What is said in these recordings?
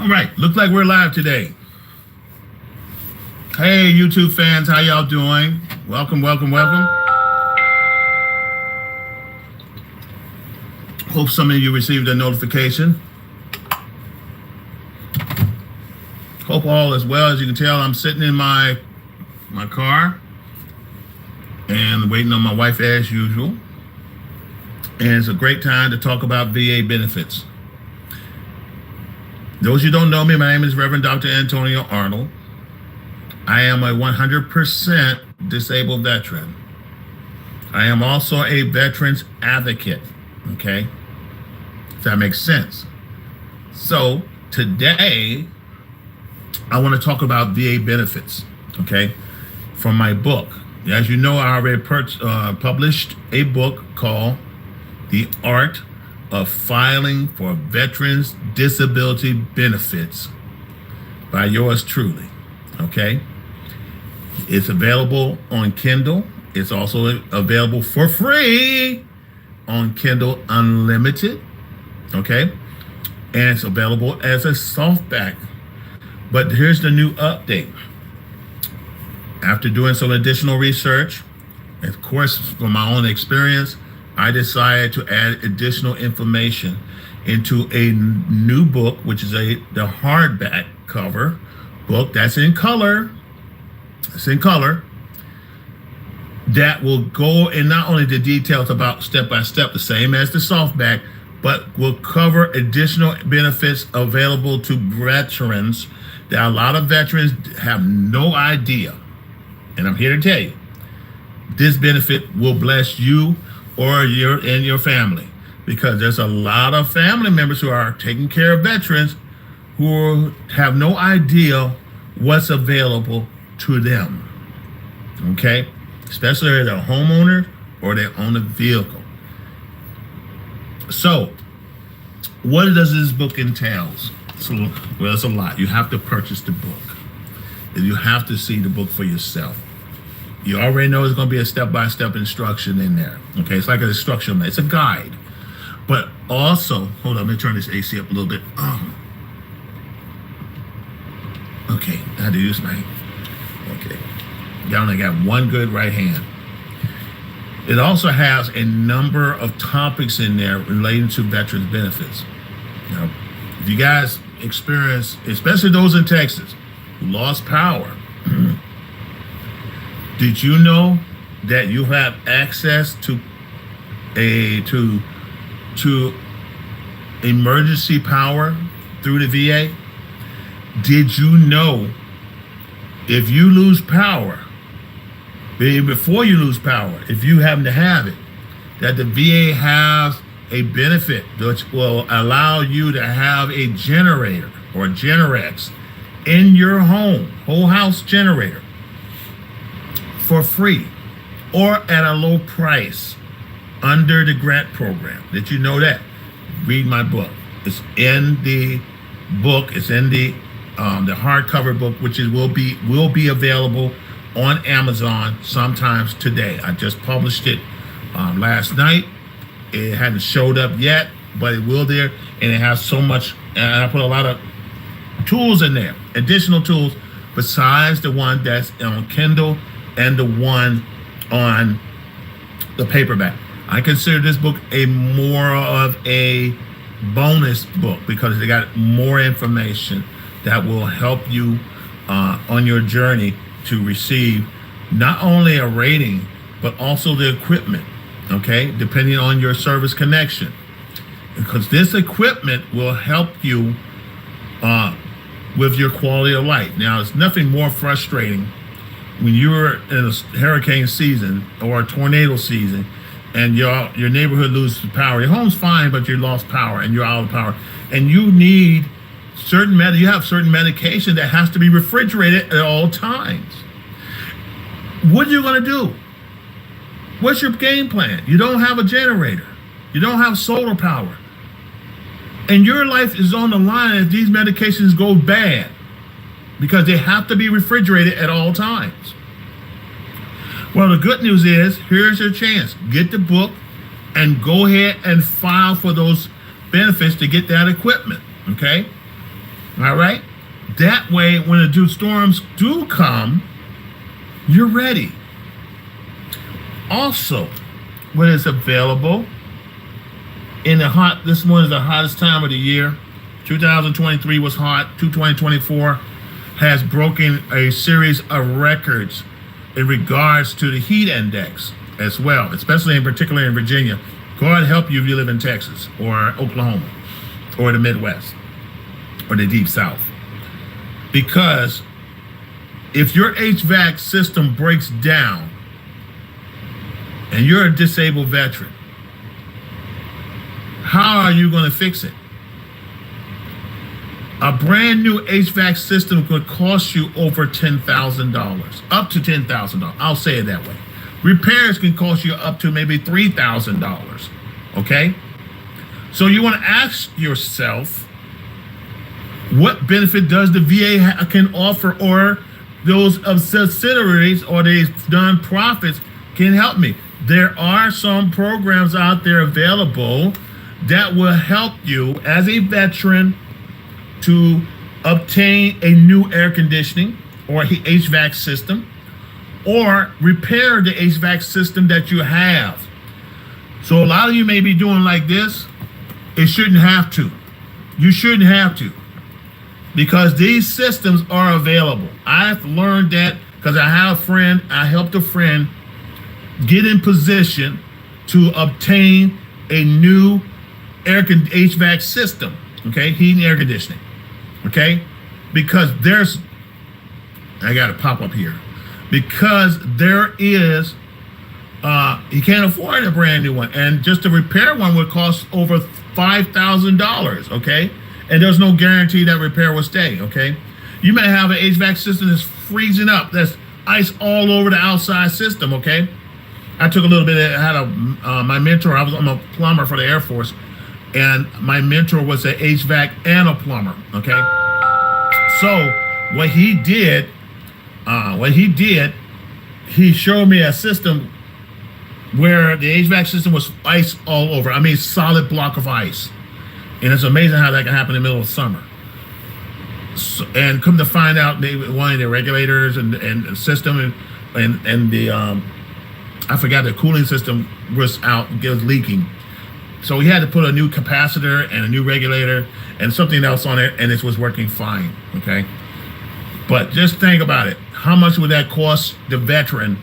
All right, looks like we're live today. Hey, YouTube fans, how y'all doing? Welcome, welcome, welcome. Hope some of you received a notification. Hope all is well. As you can tell, I'm sitting in my car and waiting on my wife as usual. And it's a great time to talk about VA benefits. Those who don't know me, my name is Reverend Dr. Antonio Arnold. I am a 100% disabled veteran. I am also a veterans advocate, okay? If that makes sense. So today, I want to talk about VA benefits, okay? From my book. As you know, I already published a book called The Art of Filing for Veterans Disability Benefits by yours truly, okay? It's available on Kindle. It's also available for free on Kindle Unlimited, okay? And it's available as a softback. But here's the new update. After doing some additional research, of course, from my own experience, I decided to add additional information into a new book, which is the hardback cover book that's in color. It's in color. That will go in not only the details about step by step, the same as the softback, but will cover additional benefits available to veterans that a lot of veterans have no idea. And I'm here to tell you, this benefit will bless you or your family, because there's a lot of family members who are taking care of veterans who have no idea what's available to them, okay? Especially if they're a homeowner or they own a vehicle. So, what does this book entail? Well, it's a lot. You have to purchase the book. You have to see the book for yourself. You already know there's going to be a step-by-step instruction in there. Okay, it's like an instruction. It's a guide. But also, hold on, let me turn this AC up a little bit. Okay, I had to use my, okay. I only got one good right hand. It also has a number of topics in there relating to veterans benefits. Now, if you guys experience, especially those in Texas who lost power, did you know that you have access to emergency power through the VA? Did you know if you lose power, before you lose power, if you happen to have it, that the VA has a benefit which will allow you to have a generator or Generex in your home, whole house generator, for free or at a low price under the grant program. Did you know that? Read my book. It's in the book. It's in the hardcover book, which will be available on Amazon sometimes today. I just published it last night. It hadn't showed up yet, but it will there, and it has so much. And I put a lot of tools in there, additional tools besides the one that's on Kindle and the one on the paperback. I consider this book a more of a bonus book because it got more information that will help you on your journey to receive not only a rating, but also the equipment, okay, depending on your service connection. Because this equipment will help you with your quality of life. Now, it's nothing more frustrating when you're in a hurricane season or a tornado season and your neighborhood loses power. Your home's fine, but you lost power and you're out of power. And you need you have certain medication that has to be refrigerated at all times. What are you going to do? What's your game plan? You don't have a generator. You don't have solar power. And your life is on the line if these medications go bad, because they have to be refrigerated at all times. Well, the good news is, here's your chance. Get the book and go ahead and file for those benefits to get that equipment, okay? All right? That way, when the storms do come, you're ready. Also, what is available in this one is the hottest time of the year. 2023 was hot. 2024 has broken a series of records in regards to the heat index as well, especially particularly in Virginia. God help you if you live in Texas or Oklahoma or the Midwest or the Deep South. Because if your HVAC system breaks down and you're a disabled veteran, how are you going to fix it? A brand new HVAC system could cost you over $10,000, up to $10,000. I'll say it that way. Repairs can cost you up to maybe $3,000. Okay? So you want to ask yourself, what benefit does the VA can offer, or those subsidiaries or these non-profits can help me? There are some programs out there available that will help you as a veteran to obtain a new air conditioning or HVAC system, or repair the HVAC system that you have. So a lot of you may be doing like this. It shouldn't have to. You shouldn't have to, because these systems are available. I've learned that because I helped a friend get in position to obtain a new HVAC system, okay, heating and air conditioning, okay, because I got to pop up here, because there is, he can't afford a brand new one, and just to repair one would cost over $5,000, okay, and there's no guarantee that repair will stay, okay. You may have an HVAC system that's freezing up, that's ice all over the outside system, okay. I took a little bit, I had my mentor, I'm a plumber for the Air Force, and my mentor was an HVAC and a plumber, okay? So what he did, he showed me a system where the HVAC system was ice all over. I mean, solid block of ice. And it's amazing how that can happen in the middle of summer. So, and come to find out, maybe one of the regulators and the system and the, I forgot, the cooling system was out, it was leaking. So we had to put a new capacitor and a new regulator and something else on it, and it was working fine, okay? But just think about it. How much would that cost the veteran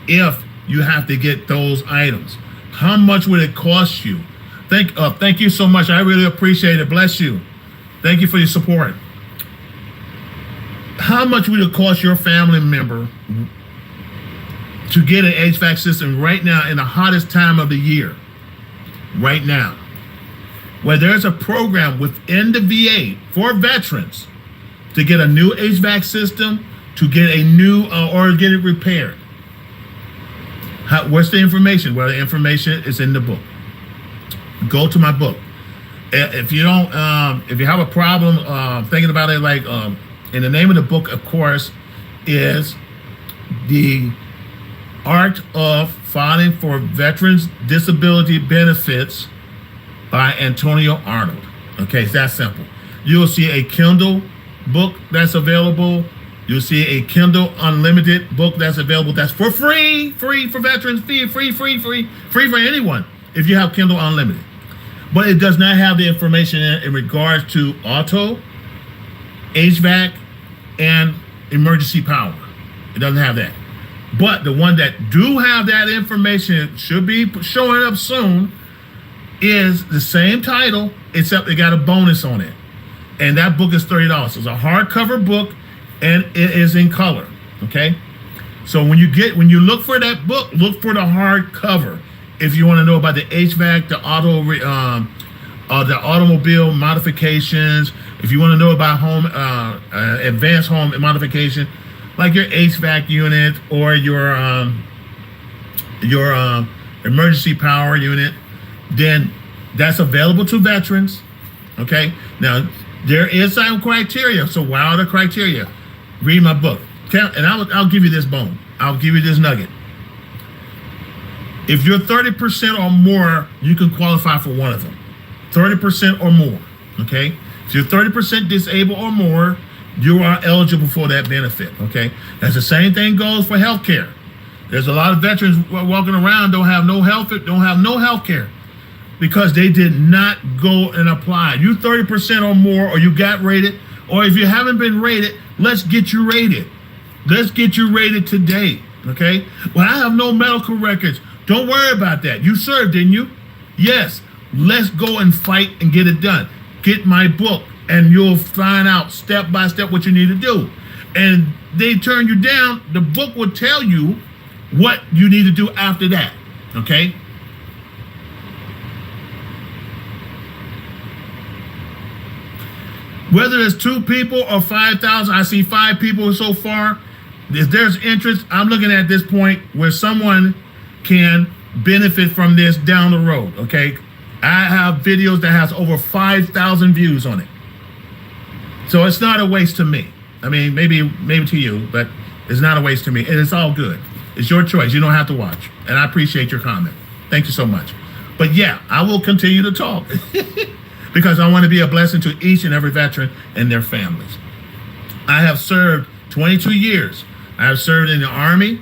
if you have to get those items? How much would it cost you? Thank you so much. I really appreciate it. Bless you. Thank you for your support. How much would it cost your family member to get an HVAC system right now in the hottest time of the year? Right now, where there's a program within the VA for veterans to get a new HVAC system, to get a new or get it repaired. What's the information? Well, the information is in the book. Go to my book. If you don't, if you have a problem thinking about it, like, and the name of the book, of course, is The Art of Filing for Veterans Disability Benefits by Antonio Arnold. Okay, it's that simple. You'll see a Kindle book that's available. You'll see a Kindle Unlimited book that's available. That's for free for veterans, free for anyone if you have Kindle Unlimited. But it does not have the information in regards to auto, HVAC, and emergency power. It doesn't have that. But the one that do have that information, should be showing up soon, is the same title, except it got a bonus on it. And that book is $30. It's a hardcover book, and it is in color, okay? So when you look for that book, look for the hardcover. If you want to know about the HVAC, the automobile modifications, if you want to know about home, advanced home modification, like your HVAC unit or your emergency power unit, then that's available to veterans. Okay. Now there is some criteria. So what are the criteria? Read my book, and I'll give you this bone. I'll give you this nugget. If you're 30% or more, you can qualify for one of them. 30% or more. Okay. If you're 30% disabled or more, you are eligible for that benefit, okay? That's the same thing goes for health care. There's a lot of veterans walking around don't have no health care because they did not go and apply. You 30% or more, or you got rated, or if you haven't been rated, let's get you rated. Let's get you rated today, okay? Well, I have no medical records. Don't worry about that. You served, didn't you? Yes. Let's go and fight and get it done. Get my book, and you'll find out step by step what you need to do. And they turn you down, the book will tell you what you need to do after that, okay? Whether it's 2 people or 5,000, I see 5 people so far. If there's interest, I'm looking at this point where someone can benefit from this down the road, okay? I have videos that has over 5,000 views on it. So it's not a waste to me. I mean, maybe to you, but it's not a waste to me. And it's all good. It's your choice. You don't have to watch. And I appreciate your comment. Thank you so much. But yeah, I will continue to talk because I want to be a blessing to each and every veteran and their families. I have served 22 years. I have served in the Army.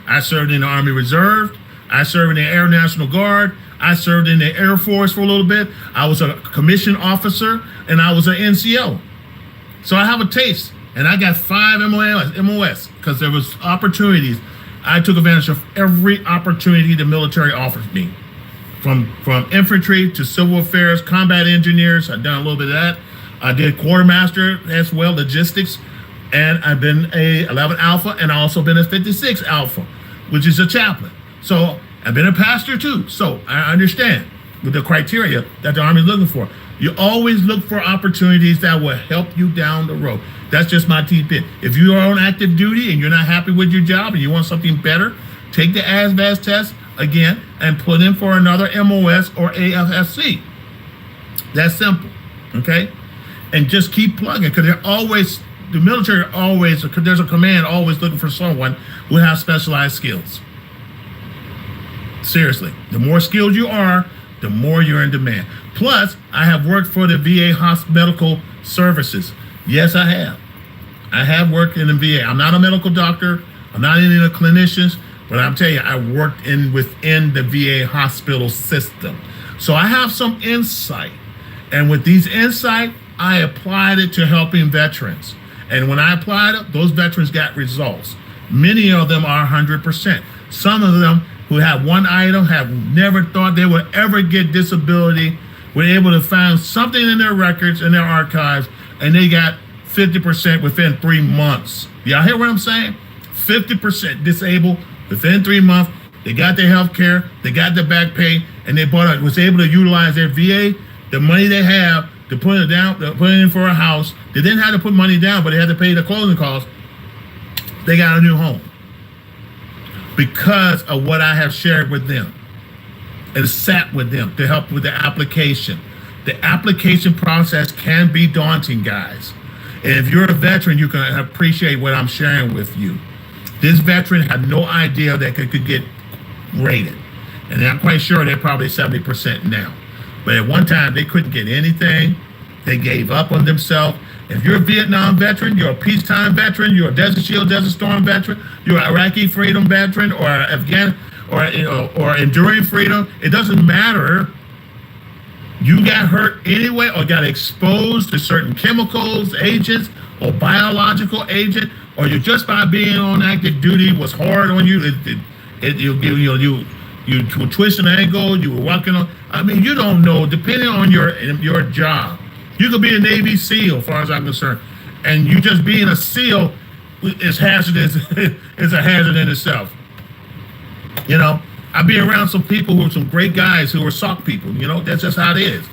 I served in the Army Reserve. I served in the Air National Guard. I served in the Air Force for a little bit. I was a commissioned officer, and I was an NCO. So I have a taste, and I got 5 MOS because there was opportunities. I took advantage of every opportunity the military offered me, from infantry to civil affairs, combat engineers. I've done a little bit of that. I did quartermaster as well, logistics, and I've been a 11 Alpha, and I also been a 56 Alpha, which is a chaplain. So I've been a pastor too. So I understand with the criteria that the Army is looking for. You always look for opportunities that will help you down the road. That's just my tidbit. If you are on active duty and you're not happy with your job and you want something better, take the ASVAB test again and put in for another MOS or AFSC. That's simple, okay? And just keep plugging, because the military always, there's a command always looking for someone who has specialized skills. Seriously, the more skilled you are, the more you're in demand. Plus, I have worked for the VA medical services. Yes, I have. I have worked in the VA. I'm not a medical doctor. I'm not any of the clinicians, but I'm telling you, I worked within the VA hospital system. So I have some insight. And with these insight, I applied it to helping veterans. And when I applied it, those veterans got results. Many of them are 100%. Some of them who have one item have never thought they would ever get disability, were able to find something in their records, in their archives, and they got 50% within 3 months. Y'all hear what I'm saying? 50% disabled within 3 months. They got their health care, they got their back pay, and they was able to utilize their VA, the money they have, to put it down, to put it in for a house. They didn't have to put money down, but they had to pay the closing costs. They got a new home because of what I have shared with them and sat with them to help with the application. The application process can be daunting, guys. And if you're a veteran, you can appreciate what I'm sharing with you. This veteran had no idea that could get rated. And I'm quite sure they're probably 70% now. But at one time, they couldn't get anything. They gave up on themselves. If you're a Vietnam veteran, you're a peacetime veteran, you're a Desert Shield, Desert Storm veteran, you're an Iraqi freedom veteran, or Afghan, or enduring freedom, it doesn't matter. You got hurt anyway, or got exposed to certain chemicals, agents, or biological agent, or you just by being on active duty was hard on you. You twist an ankle, you were walking on. I mean, you don't know. Depending on your job, you could be a Navy SEAL, as far as I'm concerned, and you just being a SEAL is hazardous. It's a hazard in itself. You know, I've been around some people who are some great guys who are SOC people. You know, that's just how it is.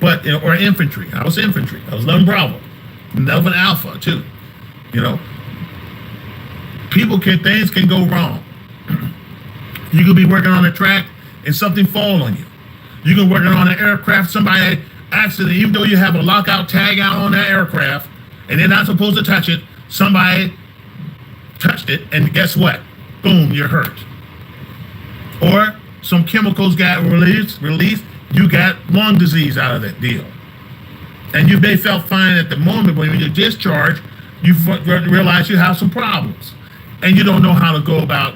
But or infantry. I was infantry. I was 11 Bravo, 11 Alpha too. You know, things can go wrong. You could be working on a track and something fall on you. You can working on an aircraft, somebody accident, even though you have a lockout tag out on that aircraft and they're not supposed to touch it, somebody touched it, and guess what? Boom, you're hurt. Or some chemicals got released, you got lung disease out of that deal. And you may felt fine at the moment, but when you're discharged, you realize you have some problems. And you don't know how to go about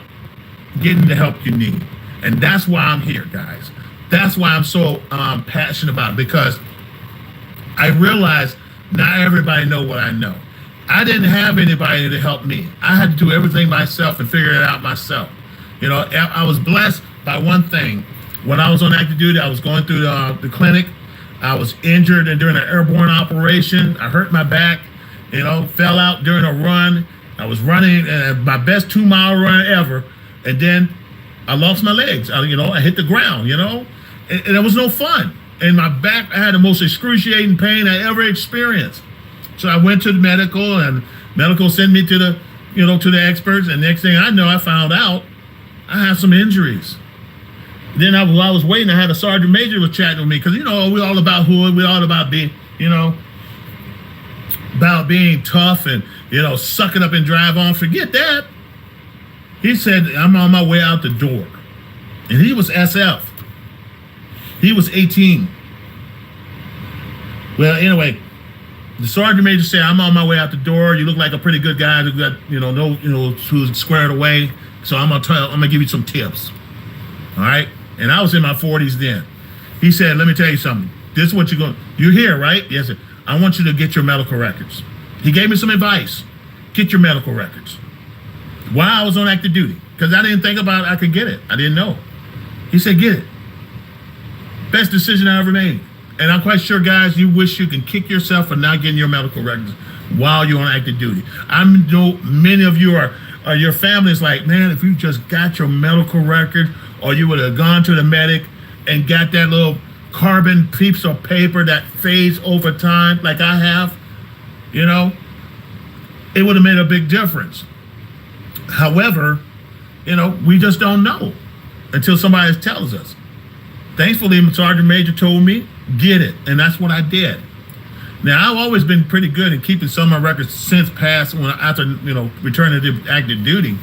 getting the help you need. And that's why I'm here, guys. That's why I'm so passionate about it, because I realize not everybody know what I know. I didn't have anybody to help me. I had to do everything myself and figure it out myself. You know, I was blessed by one thing. When I was on active duty, I was going through the clinic. I was injured and during an airborne operation. I hurt my back, you know, fell out during a run. I was running my best 2-mile run ever. And then I lost my legs. I hit the ground, and it was no fun. And my back, I had the most excruciating pain I ever experienced. So I went to the medical, and medical sent me to the experts. And next thing I know, I found out I had some injuries. Then while I was waiting, I had a sergeant major was chatting with me, because we're all about hood, we're all about being, about being tough and suck it up and drive on. Forget that. He said, I'm on my way out the door. And he was SF. He was 18. Well, anyway, the sergeant major said, I'm on my way out the door. You look like a pretty good guy who got, who's squared away. So I'm gonna give you some tips. All right. And I was in my 40s then. He said, let me tell you something. This is what you're here, right? Yes, sir. I want you to get your medical records. He gave me some advice. Get your medical records. While I was on active duty, because I didn't think about I could get it. I didn't know. He said, get it. Best decision I ever made. And I'm quite sure, guys, you wish you can kick yourself for not getting your medical records while you're on active duty. I know many of you are your family's like, man, if you just got your medical record, or you would have gone to the medic and got that little carbon piece of paper that fades over time, like I have, it would have made a big difference. However, we just don't know until somebody tells us. Thankfully, Sergeant Major told me, get it. And that's what I did. Now, I've always been pretty good at keeping some of my records since past after returning to active duty.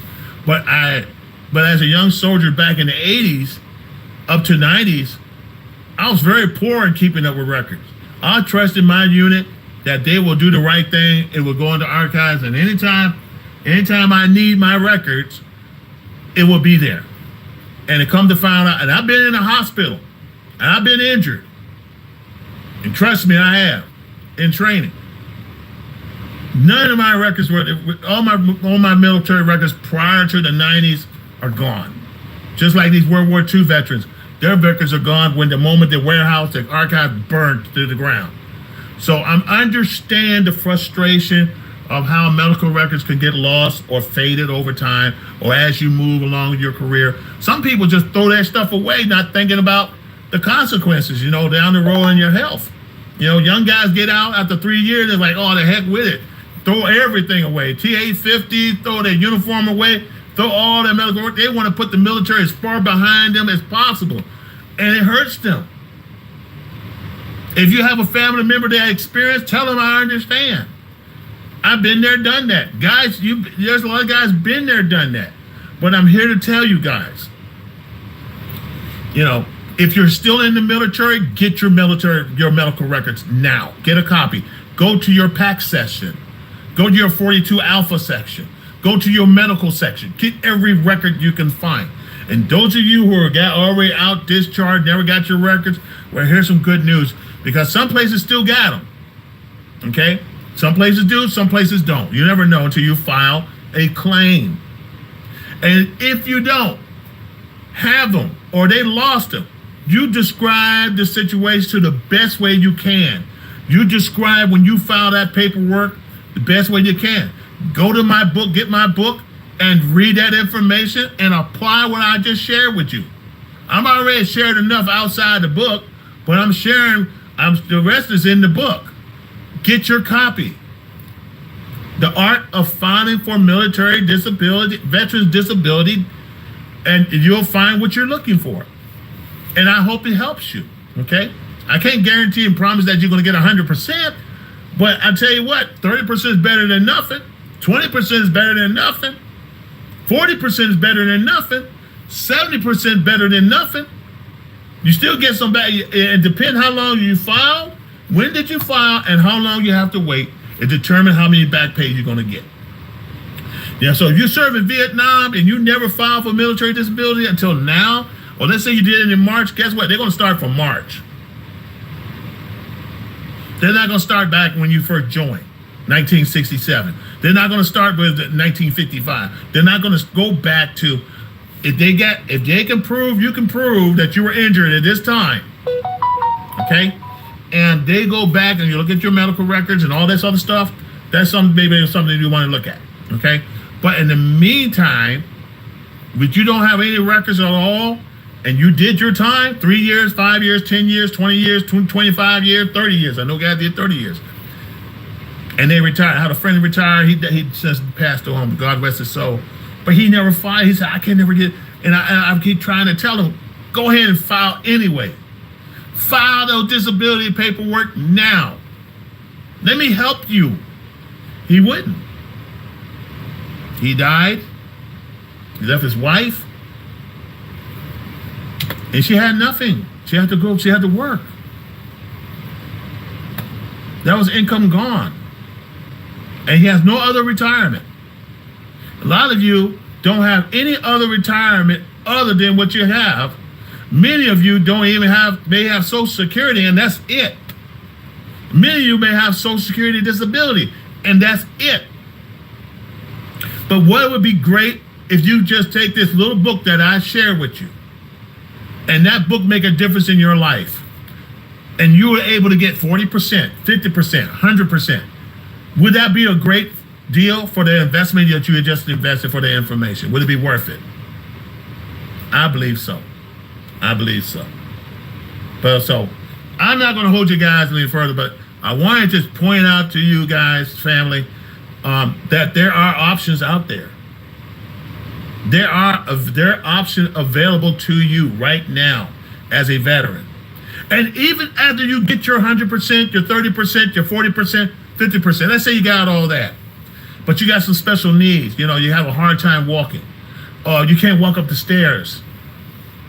But as a young soldier back in the 80s, up to 90s, I was very poor in keeping up with records. I trusted my unit that they will do the right thing. It will go into archives, and anytime I need my records, it will be there. And it come to find out, and I've been in a hospital, and I've been injured. And trust me, I have, in training. None of my records all my military records prior to the 90s are gone. Just like these World War II veterans, their records are gone when the moment the warehouse, the archive burned to the ground. So I understand the frustration of how medical records can get lost or faded over time, or as you move along in your career. Some people just throw that stuff away, not thinking about the consequences, down the road in your health. Young guys get out after 3 years, they're like, oh, the heck with it. Throw everything away. TA-50, throw their uniform away, throw all their medical work. They want to put the military as far behind them as possible. And it hurts them. If you have a family member that experience, tell them I understand. I've been there, done that. Guys, there's a lot of guys been there, done that. But I'm here to tell you guys, if you're still in the military, get your medical records now. Get a copy. Go to your PAC section. Go to your 42 Alpha section. Go to your medical section. Get every record you can find. And those of you who are already out discharged, never got your records, well, here's some good news, because some places still got them. Okay? Some places do, some places don't. You never know until you file a claim. And if you don't have them or they lost them, you describe the situation to the best way you can. You describe when you file that paperwork the best way you can. Go to my book, get my book, and read that information and apply what I just shared with you. I'm already shared enough outside the book, but I'm sharing, the rest is in the book. Get your copy. The Art of Filing for Military Disability, Veterans Disability, and you'll find what you're looking for. And I hope it helps you, okay? I can't guarantee and promise that you're going to get 100%, but I tell you what, 30% is better than nothing. 20% is better than nothing. 40% is better than nothing. 70% better than nothing. You still get some back. It depends how long you file. When did you file and how long you have to wait? It determines how many back pay you're going to get. Yeah, so if you serve in Vietnam and you never filed for military disability until now, or let's say you did it in March, guess what? They're going to start from March. They're not going to start back when you first joined, 1967. They're not going to start with 1955. They're not going to go back to, if they can prove, you can prove that you were injured at this time, okay? And they go back and you look at your medical records and all this other stuff, that's something you want to look at, okay? But in the meantime, if you don't have any records at all, and you did your time, 3 years, 5 years, 10 years, 20 years, 25 years, 30 years. I know guys did 30 years. And they retired. I had a friend retire. He since passed on, God rest his soul. But he never filed. He said, I can never get, and I keep trying to tell him, go ahead and file anyway. File those disability paperwork now. Let me help you. He wouldn't. He died. He left his wife. And she had nothing. She had to go, she had to work. That was income gone. And he has no other retirement. A lot of you don't have any other retirement other than what you have. Many of you don't even may have Social Security, and that's it. Many of you may have Social Security disability, and that's it. But what would be great if you just take this little book that I share with you, and that book make a difference in your life, and you were able to get 40%, 50%, 100%. Would that be a great deal for the investment that you had just invested for the information? Would it be worth it? I believe so. I believe so. But so I'm not going to hold you guys any further, but I want to just point out to you guys, family, that there are options out there. There are options available to you right now as a veteran. And even after you get your 100%, your 30%, your 40%, 50%, let's say you got all that, but you got some special needs. You know, you have a hard time walking, or you can't walk up the stairs.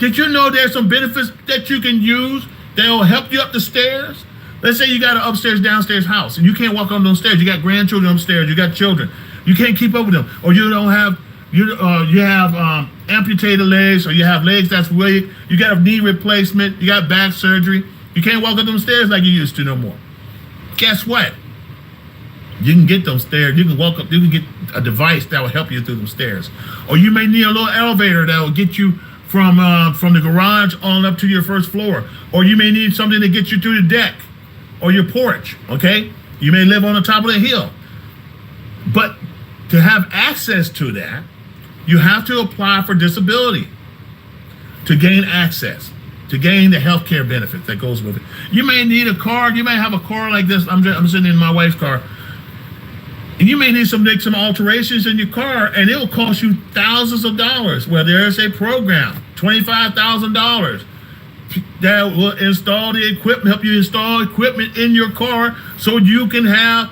Did you know there's some benefits that you can use that will help you up the stairs? Let's say you got an upstairs, downstairs house, and you can't walk up those stairs. You got grandchildren upstairs. You got children. You can't keep up with them, or you don't have. You have amputated legs, or you have legs that's weak. You got a knee replacement. You got back surgery. You can't walk up them stairs like you used to no more. Guess what? You can get them stairs. You can walk up. You can get a device that will help you through them stairs. Or you may need a little elevator that will get you from the garage on up to your first floor. Or you may need something to get you through the deck or your porch. Okay? You may live on the top of the hill. But to have access to that, you have to apply for disability to gain access, to gain the health care benefit that goes with it. You may need a car. You may have a car like this. I'm sitting in my wife's car. And you may need to make some alterations in your car, and it will cost you thousands of dollars. Well, there is a program, $25,000, that will install the equipment, help you install equipment in your car so you can have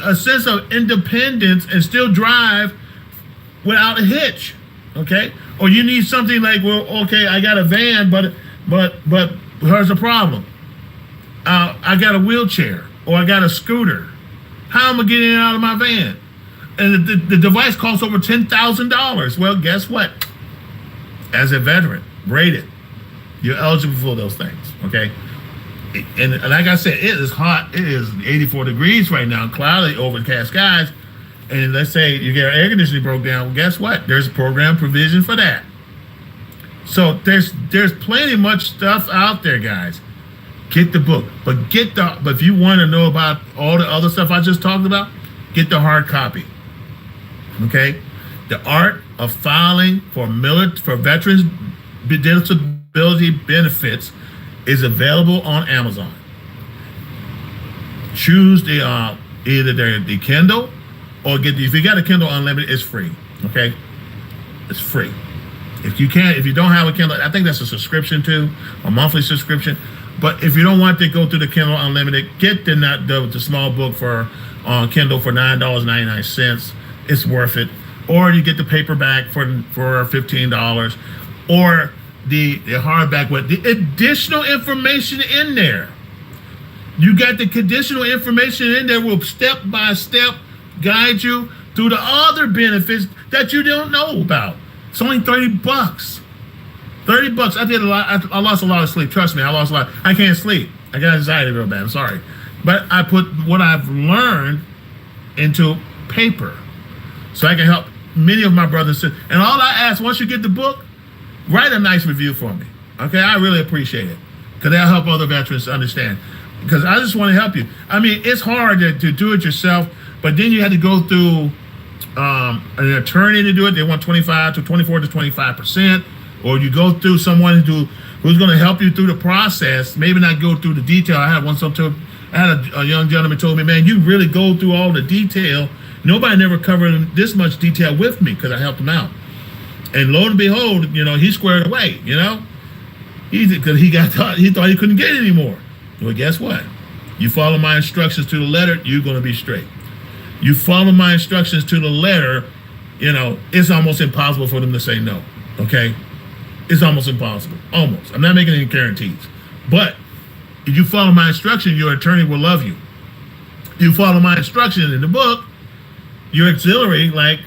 a sense of independence and still drive without a hitch, okay? Or you need something like, well, okay, I got a van, but here's the problem. I got a wheelchair, or I got a scooter. How am I getting in and out of my van? And the device costs over $10,000. Well, guess what? As a veteran, rated, you're eligible for those things, okay? And like I said, it is hot. It is 84 degrees right now, cloudy, overcast skies. And let's say you get air conditioning broke down. Well, guess what? There's program provision for that. So there's plenty much stuff out there, guys. Get the book, but if you want to know about all the other stuff I just talked about, get the hard copy. Okay, The Art of Filing for Veterans Disability Benefits is available on Amazon. Choose either the Kindle, or if you got a Kindle Unlimited, it's free. Okay, it's free. If you don't have a Kindle, I think that's a subscription too, a monthly subscription. But if you don't want to go through the Kindle Unlimited, get the small book for Kindle for $9.99. It's worth it. Or you get the paperback for $15, or the hardback with the additional information in there. You got the conditional information in there will step by step guide you through the other benefits that you don't know about. It's only $30. $30. I did a lot. I lost a lot of sleep. Trust me, I lost a lot. I can't sleep. I got anxiety real bad. I'm sorry. But I put what I've learned into paper so I can help many of my brothers. And all I ask, once you get the book, write a nice review for me. Okay, I really appreciate it because that'll help other veterans understand. Because I just want to help you. I mean, it's hard to do it yourself, but then you had to go through an attorney to do it. They want 24 to 25%, or you go through someone who's going to help you through the process. Maybe not go through the detail. I had a young gentleman told me, man, you really go through all the detail. Nobody never covered this much detail with me because I helped him out. And lo and behold, he squared away. Because he thought he couldn't get any more. Well, guess what? You follow my instructions to the letter, you're going to be straight. You follow my instructions to the letter, it's almost impossible for them to say no. Okay? It's almost impossible. Almost. I'm not making any guarantees. But if you follow my instructions, your attorney will love you. You follow my instructions in the book, your auxiliary, like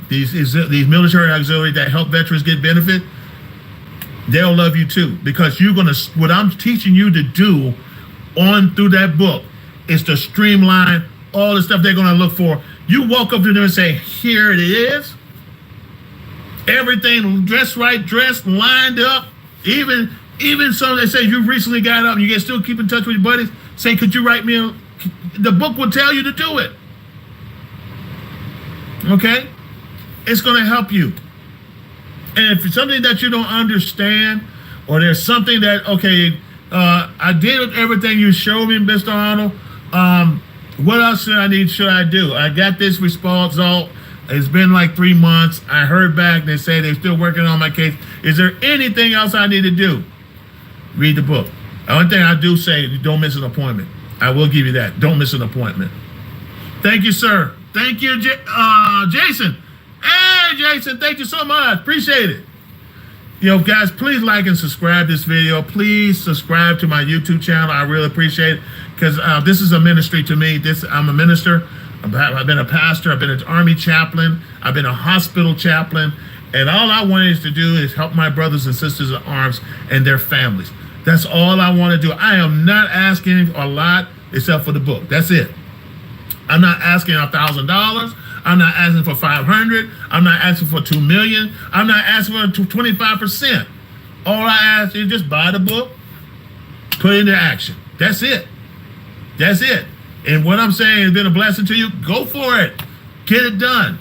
these military auxiliary that help veterans get benefit, they'll love you too. Because what I'm teaching you to do on through that book is to streamline all the stuff they're going to look for. You walk up to them and say, here it is. Everything dressed right, dressed, lined up. Even some they say you recently got up and you can still keep in touch with your buddies. Say, could you write me the book will tell you to do it. Okay? It's going to help you. And if it's something that you don't understand, or there's something that, okay, I did everything you showed me, Mr. Arnold. What else should I do? I got this response. It's been like 3 months. I heard back. They say they're still working on my case. Is there anything else I need to do? Read the book. The only thing I do say, don't miss an appointment. I will give you that. Don't miss an appointment. Thank you, sir. Thank you, Jason. Hey, Jason, thank you so much. Appreciate it. Guys, please like and subscribe this video. Please subscribe to my YouTube channel. I really appreciate it because this is a ministry to me. I'm a minister. I've been a pastor. I've been an army chaplain. I've been a hospital chaplain. And all I wanted to do is help my brothers and sisters in arms and their families. That's all I want to do. I am not asking a lot except for the book. That's it. I'm not asking $1,000. I'm not asking for 500. I'm not asking for 2 million. I'm not asking for 25%. All I ask is just buy the book, put it into action. That's it. That's it. And what I'm saying has been a blessing to you. Go for it. Get it done.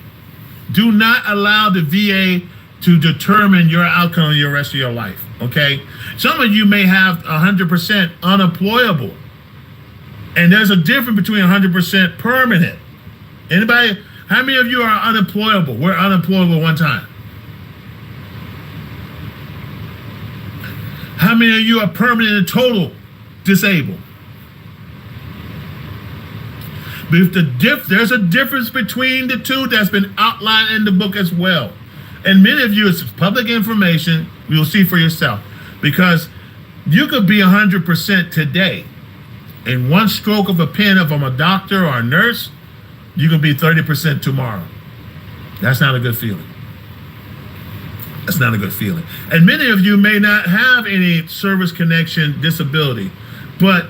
Do not allow the VA to determine your outcome of the rest of your life. Okay? Some of you may have 100% unemployable. And there's a difference between 100% permanent. Anybody? How many of you are unemployable? We're unemployable one time. How many of you are permanent and total disabled? But there's a difference between the two that's been outlined in the book as well. And many of you, it's public information. You'll see for yourself. Because you could be 100% today. In one stroke of a pen from a doctor or a nurse, you can be 30% tomorrow. That's not a good feeling. That's not a good feeling. And many of you may not have any service connection disability, but,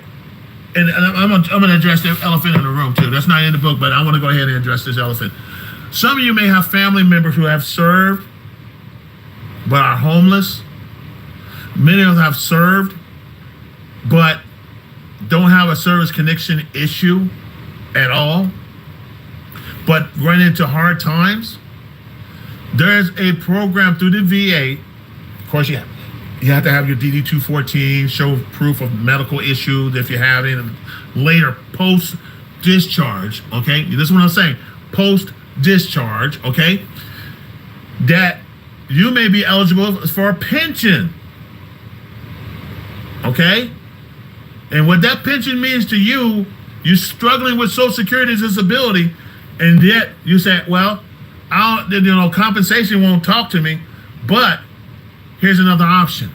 and I'm going to address the elephant in the room too. That's not in the book, but I want to go ahead and address this elephant. Some of you may have family members who have served, but are homeless. Many of them have served, but don't have a service connection issue at all, but run into hard times. There's a program through the VA. Of course, you have to have your DD-214, show proof of medical issues if you have it. Later, post-discharge, okay? This is what I'm saying. Post-discharge, okay? That you may be eligible for a pension, okay? And what that pension means to you, you're struggling with Social Security disability, and yet you say, well, compensation won't talk to me, but here's another option.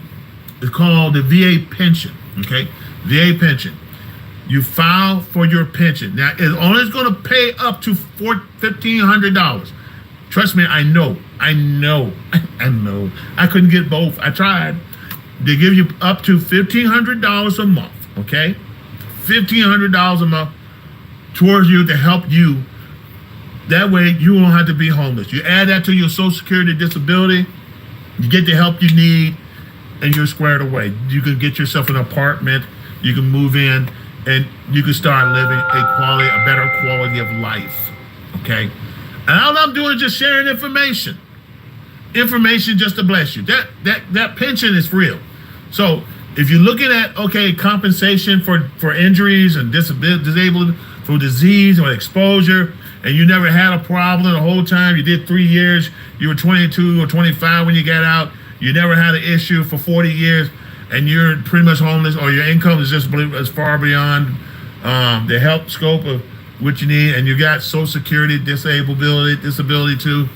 It's called the VA pension, okay? VA pension. You file for your pension. Now, it's only going to pay up to $1,500. Trust me, I know. I know. I couldn't get both. I tried. They give you up to $1,500 a month, okay? $1,500 a month towards you to help you. That way, you won't have to be homeless. You add that to your Social Security disability, you get the help you need, and you're squared away. You can get yourself an apartment, you can move in, and you can start living a better quality of life, okay? And all I'm doing is just sharing information. Information just to bless you. That pension is real. So if you're looking at, okay, compensation for injuries and disabled for disease or exposure, and you never had a problem the whole time, you did 3 years, you were 22 or 25 when you got out, you never had an issue for 40 years, and you're pretty much homeless, or your income is just as far beyond the help scope of what you need, and you got Social Security disability too,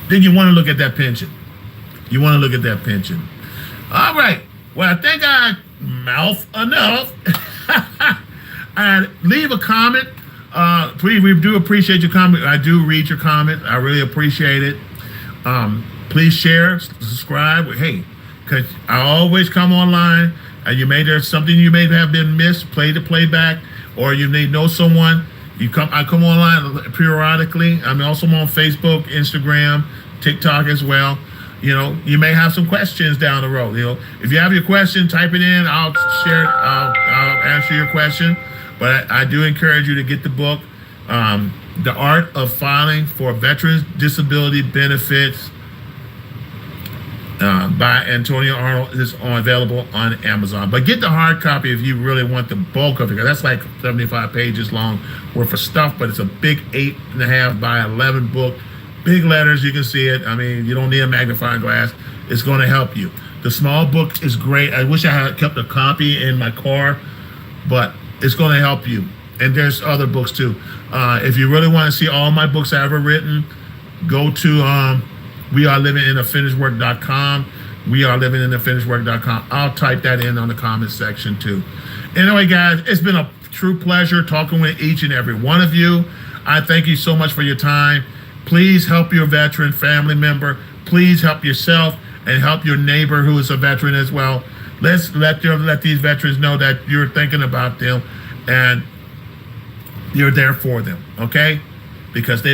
then you want to look at that pension. You want to look at that pension. All right. Well, I think I mouth enough. And leave a comment. Please, we do appreciate your comment. I do read your comment. I really appreciate it. Please share, subscribe. Hey, because I always come online, and there's something you may have been missed, play the playback, or you may know someone. I come online periodically. I'm also on Facebook, Instagram, TikTok as well. You may have some questions down the road. If you have your question, type it in. I'll share it. I'll answer your question. But I do encourage you to get the book, The Art of Filing for Veterans Disability Benefits, by Antonio Arnold. Is available on Amazon. But get the hard copy if you really want the bulk of it. That's like 75 pages long worth of stuff, but it's a big 8.5 by 11 book. Big letters, you can see it. I mean, you don't need a magnifying glass. It's going to help you. The small book is great. I wish I had kept a copy in my car, but it's going to help you. And there's other books too. If you really want to see all my books I've ever written, go to wearelivinginthefinishedwork.com. wearelivinginthefinishedwork.com. I'll type that in on the comment section too. Anyway, guys, it's been a true pleasure talking with each and every one of you. I thank you so much for your time. Please help your veteran family member. Please help yourself and help your neighbor who is a veteran as well. Let's let these veterans know that you're thinking about them and you're there for them, okay? Because they